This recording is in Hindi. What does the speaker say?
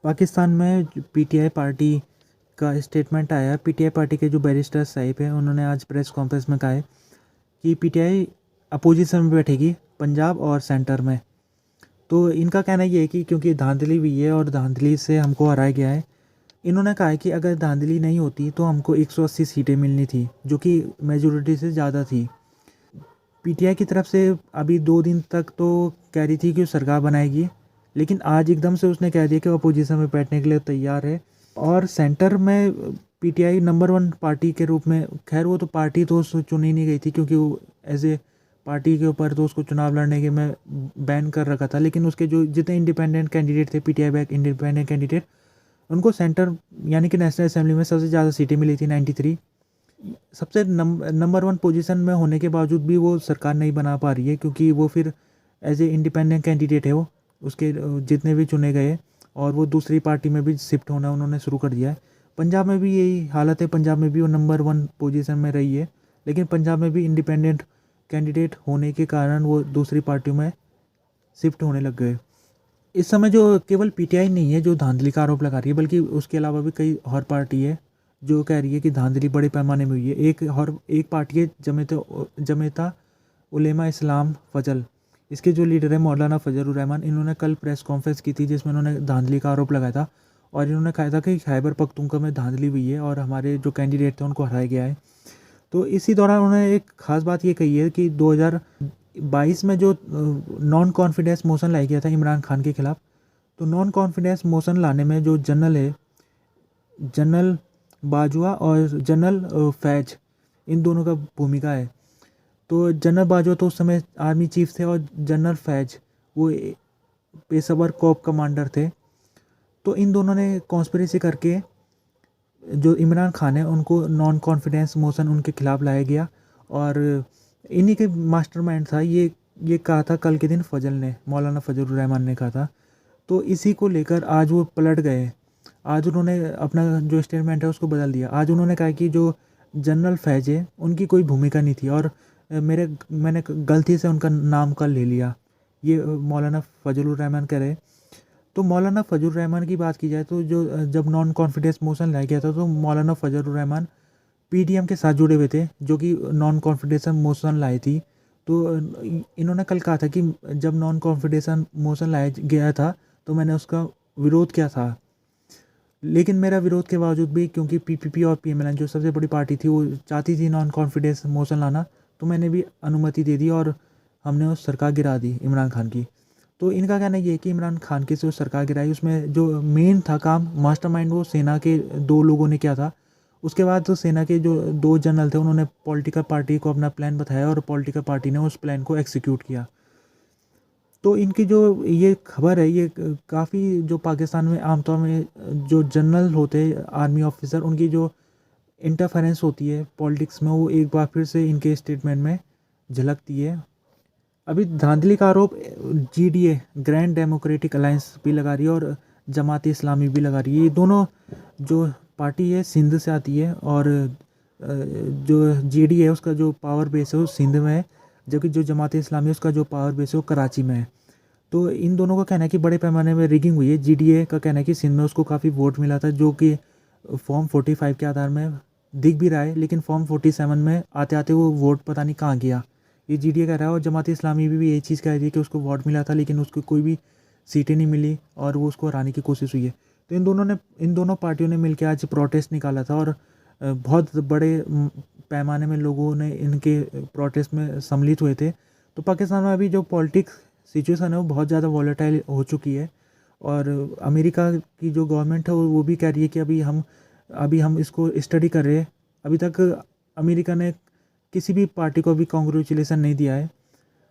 पाकिस्तान में पीटीआई पार्टी का स्टेटमेंट आया। पीटीआई पार्टी के जो बैरिस्टर साहिब हैं उन्होंने आज प्रेस कॉन्फ्रेंस में कहा है कि पीटीआई अपोजिशन में बैठेगी पंजाब और सेंटर में। तो इनका कहना ये है कि क्योंकि धांधली हुई है और धांधली से हमको हराया गया है। इन्होंने कहा है कि अगर धांधली नहीं होती तो हमको 180 सीटें मिलनी थी, जो कि मेजोरिटी से ज़्यादा थी। पीटीआई की तरफ से अभी 2 दिन तक तो कह रही थी कि वो सरकार बनाएगी, लेकिन आज एकदम से उसने कह दिया कि वो अपोजिशन में बैठने के लिए तैयार है। और सेंटर में पीटीआई नंबर 1 पार्टी के रूप में, खैर वो तो पार्टी तो उस चुनी नहीं गई थी क्योंकि वो एज ए पार्टी के ऊपर तो उसको चुनाव लड़ने के में बैन कर रखा था, लेकिन उसके जो जितने इंडिपेंडेंट कैंडिडेट थे, पीटीआई बैक इंडिपेंडेंट कैंडिडेट, उनको सेंटर यानी कि नेशनल असेंबली में सबसे ज़्यादा सीटें मिली थी 93। सबसे नंबर 1 पोजीशन में होने के बावजूद भी वो सरकार नहीं बना पा रही है, क्योंकि वो फिर एज ए इंडिपेंडेंट कैंडिडेट है, वो उसके जितने भी चुने गए और वो दूसरी पार्टी में भी शिफ्ट होना उन्होंने शुरू कर दिया है। पंजाब में भी यही हालत है, पंजाब में भी वो नंबर 1 पोजीशन में रही है, लेकिन पंजाब में भी इंडिपेंडेंट कैंडिडेट होने के कारण वो दूसरी पार्टियों में शिफ्ट होने लग गए। इस समय जो केवल पीटीआई नहीं है जो धांधली का आरोप लगा रही है, बल्कि उसके अलावा भी कई और पार्टी है जो कह रही है कि धांधली बड़े पैमाने में हुई है। एक पार्टी है जमेता उलेमा इस्लाम फजल। इसके जो लीडर है मौलाना फजलुर रहमान, इन्होंने कल प्रेस कॉन्फ्रेंस की थी जिसमें इन्होंने धांधली का आरोप लगाया था और इन्होंने कहा था कि खैबर पख्तूनख्वा में धांधली हुई है और हमारे जो कैंडिडेट थे उनको हराया गया है। तो इसी दौरान उन्होंने एक ख़ास बात ये कही है कि 2022 में जो नॉन कॉन्फिडेंस मोशन लाया गया था इमरान खान के खिलाफ, तो नॉन कॉन्फिडेंस मोशन लाने में जो जनरल बाजवा और जनरल फैज, इन दोनों का भूमिका है। तो जनरल बाजवा तो उस समय आर्मी चीफ थे और जनरल फैज वो पेशेवर कॉप कमांडर थे। तो इन दोनों ने कॉन्स्पिरेसी करके जो इमरान खान है उनको नॉन कॉन्फिडेंस मोशन उनके खिलाफ लाया गया और इन्हीं के मास्टरमाइंड था ये कहा था कल के दिन फजल ने, मौलाना फजलुर रहमान ने कहा था। तो इसी को लेकर आज वो पलट गए। आज उन्होंने अपना जो स्टेटमेंट है उसको बदल दिया। आज उन्होंने कहा कि जो जनरल फैज है उनकी कोई भूमिका नहीं थी और मैंने गलती से उनका नाम कल ले लिया, ये मौलाना फजलुर रहमान कह रहे। तो मौलाना फजलुर रहमान की बात की जाए तो जब नॉन कॉन्फिडेंस मोशन लाया गया था तो मौलाना फजलुर रहमान पीडीएम के साथ जुड़े हुए थे, जो कि नॉन कॉन्फिडेंस मोशन लाई थी। तो इन्होंने कल कहा था कि जब नॉन कॉन्फिडेंस मोशन लाया गया था तो मैंने उसका विरोध किया था, लेकिन मेरा विरोध के बावजूद भी क्योंकि पीपीपी और पीएमएल जो सबसे बड़ी पार्टी थी वो चाहती थी नॉन कॉन्फिडेंस मोशन लाना, तो मैंने भी अनुमति दे दी और हमने उस सरकार गिरा दी इमरान खान की। तो इनका कहना ये है कि इमरान खान की जो सरकार गिराई उसमें जो मेन था काम, मास्टरमाइंड, वो सेना के 2 लोगों ने किया था। उसके बाद तो सेना के जो 2 जनरल थे उन्होंने पॉलिटिकल पार्टी को अपना प्लान बताया और पॉलिटिकल पार्टी ने उस प्लान को एग्जीक्यूट किया। तो इनकी जो ये खबर है ये काफ़ी, जो पाकिस्तान में आमतौर में जो जनरल होते हैं आर्मी ऑफिसर, उनकी जो इंटरफेरेंस होती है पॉलिटिक्स में, वो एक बार फिर से इनके स्टेटमेंट में झलकती है। अभी धांधली का आरोप जीडीए ग्रैंड डेमोक्रेटिक अलायंस भी लगा रही है और जमात इस्लामी भी लगा रही है। ये दोनों जो पार्टी है सिंध से आती है और जो जीडीए है उसका जो पावर बेस है वो सिंध में है, जबकि जो जमात इस्लामी है उसका जो पावर बेस है वो कराची में है। तो इन दोनों का कहना है कि बड़े पैमाने में रिगिंग हुई है। जीडीए का कहना है कि सिंध में उसको काफ़ी वोट मिला था, जो कि फॉर्म 45 के आधार में दिख भी रहा है, लेकिन फॉर्म 47 में आते आते वो वोट पता नहीं कहाँ गया, ये जीडीए कह रहा है। और जमात इस्लामी भी यही चीज़ कह रही है कि उसको वोट मिला था लेकिन उसको कोई भी सीटें नहीं मिली और वो उसको हराने की कोशिश हुई है। तो इन दोनों पार्टियों ने मिलकर आज प्रोटेस्ट निकाला था और बहुत बड़े पैमाने में लोगों ने इनके प्रोटेस्ट में सम्मिलित हुए थे। तो पाकिस्तान में अभी जो पॉलिटिक्स सिचुएशन है वो बहुत ज़्यादा वॉलेटाइल हो चुकी है और अमेरिका की जो गवर्नमेंट है वो भी कह रही है कि अभी हम इसको स्टडी कर रहे हैं। अभी तक अमेरिका ने किसी भी पार्टी को अभी कॉन्ग्रेचुलेसन नहीं दिया है।